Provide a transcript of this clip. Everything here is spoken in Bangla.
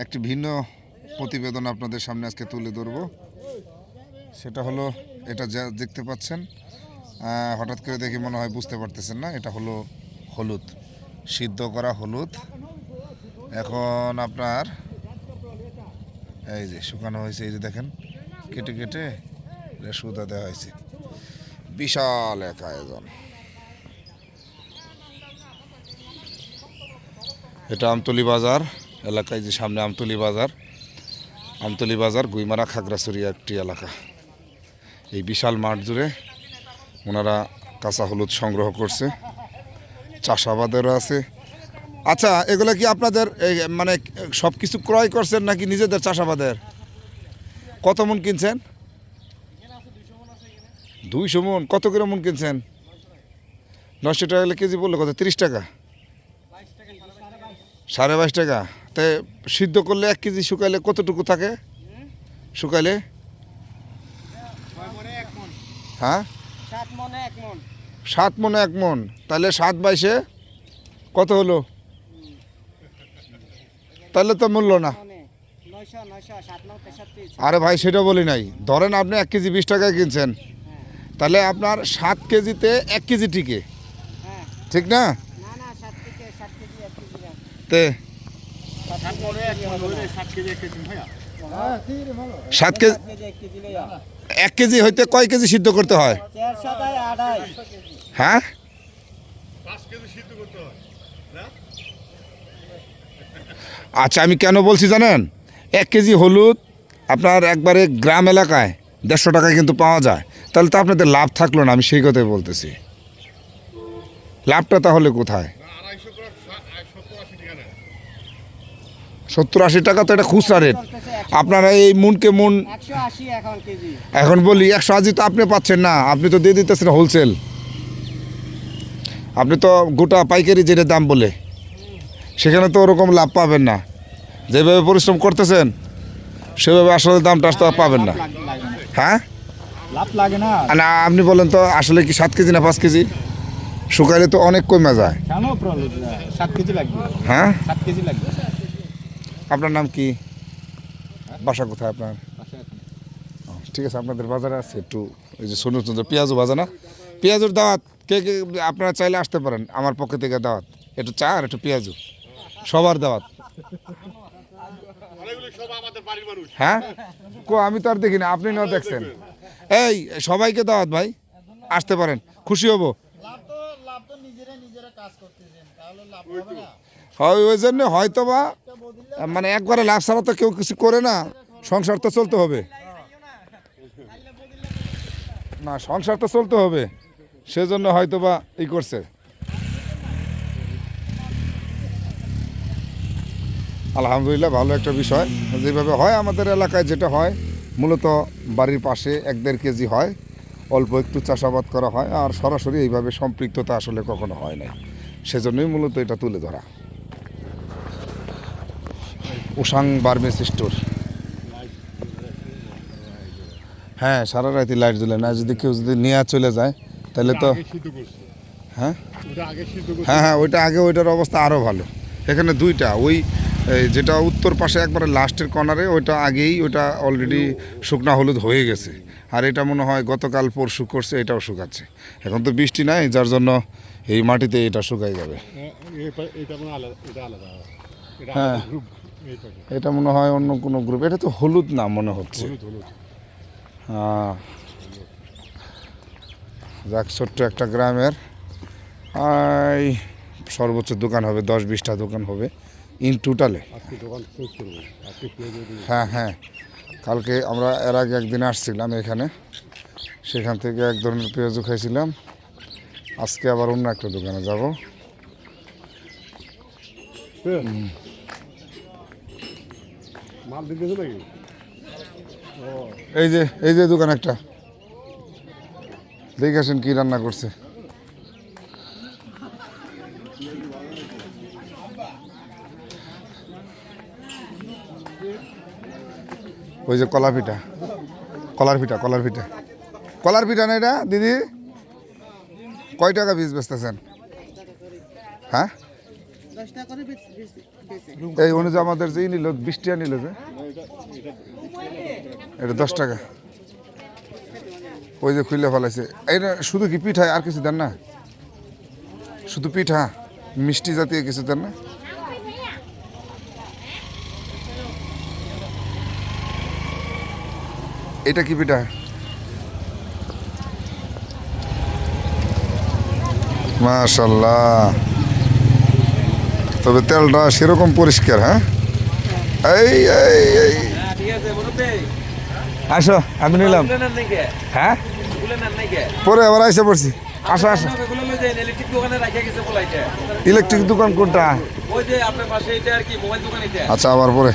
একটি ভিন্ন প্রতিবেদন আপনাদের সামনে আজকে তুলে ধরব। সেটা হলো এটা যা দেখতে পাচ্ছেন, হঠাৎ করে দেখে মনে হয় বুঝতে পারতেছেন না, এটা হলো হলুদ, সিদ্ধ করা হলুদ। এখন আপনার এই যে শুকানো হয়েছে, এই যে দেখেন কেটে কেটে সুদা দেওয়া হয়েছে। বিশাল এক আয়োজন। এটা আমতলী বাজার এলাকায়, যে সামনে আমতলী বাজার গুইমারা খাগড়াছড়িয়া একটি এলাকা। এই বিশাল মাঠ জুড়ে ওনারা কাঁচা হলুদ সংগ্রহ করছে, চাষাবাদেরও আছে। আচ্ছা, এগুলো কি আপনাদের মানে সব কিছু ক্রয় করছেন নাকি নিজেদের চাষাবাদের? কত মন কিনছেন? 200 মন। কত করে মন কিনছেন? 900 টাকা হলে কেজি বললো কত? 30 টাকা, 22.5 টাকা। তাই সিদ্ধ করলে 1 কেজি শুকাইলে কতটুকু থাকে? শুকাইলে হ্যাঁ 7 মনে 1 মন। তাহলে 7/22 কত হলো? তাহলে তো মূল্য না। আরে ভাই, সেটা বলি নাই। ধরেন আপনি 1 কেজি 20 টাকায় কিনছেন, তাহলে আপনার 7 কেজিতে 1 কেজি টিকে, ঠিক না? তে 7 কেজি 1 কেজি হইতে কয় কেজি সিদ্ধ করতে হয়? হ্যাঁ, আচ্ছা, আমি কেন বলছি জানেন? 1 কেজি হলুদ আপনার একবারে গ্রাম এলাকায় 150 টাকায় কিন্তু পাওয়া যায়। তাহলে তো আপনাদের লাভ থাকলো না, আমি সেই কথাই বলতেছি। লাভটা তাহলে কোথায়? 70-80 টাকা তো এটা খুচরা রেট। আপনারা এই মুনকে মুন এখন বলি 180 তো আপনি পাচ্ছেন না, আপনি তো দিয়ে দিতেছেন হোলসেল। আপনি তো গোটা পাইকারি যেটা দাম বলে, সেখানে তো ওরকম লাভ পাবেন না। যেভাবে পরিশ্রম করতেছেন সেভাবে আসলে দামটা আসতে পাবেন না। হ্যাঁ, লাভ লাগে না। না, আপনি বলেন তো আসলে কি 7 কেজি না 5 কেজি? শুকাইলে তো অনেক কমে যায়। কেন প্রবলেম? 7 কেজি লাগবে। হ্যাঁ, 7 কেজি লাগবে। আপনার নাম কি? বাসা কোথায় আপনার? ঠিক আছে, আপনাদের বাজারে আছে একটু ওই যে সুন্দর সুন্দর পেঁয়াজও বাজে না? পেঁয়াজের দাওয়াত কে কে আপনারা চাইলে আসতে পারেন, আমার পক্ষ থেকে দাওয়াত। একটু চা আর একটু পেঁয়াজও, সবার দাওয়াত। হ্যাঁ, আমি তো আর দেখি না, আপনি না দেখছেন। এই সবাইকে দাওয়াত ভাই, আসতে পারেন, খুশি হব। হয় ওই জন্য হয়তো বা মানে একবারে লাভ ছাড়া তো কেউ কিছু করে না, সংসার তো চলতে হবে না, সংসার তো চলতে হবে, সেজন্য হয়তো বা ই করছে। আলহামদুলিল্লাহ, ভালো একটা বিষয়। যেভাবে হয় আমাদের এলাকায়, যেটা হয় মূলত বাড়ির পাশে 1-1.5 কেজি হয়, অল্প একটু চাষাবাদ করা হয়, আর সরাসরি এইভাবে সম্পৃক্ততা আসলে কখনো হয় নাই, সেজন্যই মূলত এটা তুলে ধরা। উসাং বার্মেস স্টোর। হ্যাঁ, সারা রাতি লাইট জ্বলে না, যদি কেউ যদি নিয়ে চলে যায় তাহলে তো হ্যাঁ হ্যাঁ হ্যাঁ ওইটা আগে, ওইটার অবস্থা আরও ভালো। এখানে 2টা, ওই যেটা উত্তর পাশে একবারে লাস্টের কর্নারে, ওইটা আগেই ওইটা অলরেডি শুকনা হলুদ হয়ে গেছে। আর এটা মনে হয় গতকাল পরশু করছে, এটাও শুকাচ্ছে। এখন তো বৃষ্টি নাই, যার জন্য এই মাটিতে এটা শুকাই যাবে। হ্যাঁ, এটা মনে হয় অন্য কোনো গ্রুপ। এটা তো হলুদ না মনে হচ্ছে। হ্যাঁ, যাক, ছোট্ট একটা গ্রামের সর্বোচ্চ দোকান হবে 10-20টা দোকান হবে ইন টোটালে। হ্যাঁ হ্যাঁ, কালকে আমরা এর আগে একদিন আসছিলাম এখানে, সেখান থেকে এক ধরনের পেঁয়াজু খাইছিলাম। আজকে আবার অন্য একটা দোকানে যাব। এই যে দোকান একটা, দেখে আসেন কি রান্না করছে। ওই যে কলার পিঠা না এটা দিদি? কয় টাকা পিস বেচতেছেন? হ্যাঁ, এই অনুযায়ী আমাদের যেই নিল 20 টাকা নিল যে এটা 10 টাকা ওই যে খুলে ফেলাইছে এটা শুধু কি পিঠা আর কিছু দেন না শুধু পিঠা মিষ্টি জাতীয় কিছু দেন না এটা কি পিঠা মাশাআল্লাহ তবে তেলটা সেরকম পরিষ্কার হ্যাঁ এই এই এই আসো আমি নিলাম হ্যাঁ পরে আবার আইসা পড়ছি আসো আসো ইলেকট্রিক দোকান কোনটা আচ্ছা আবার পরে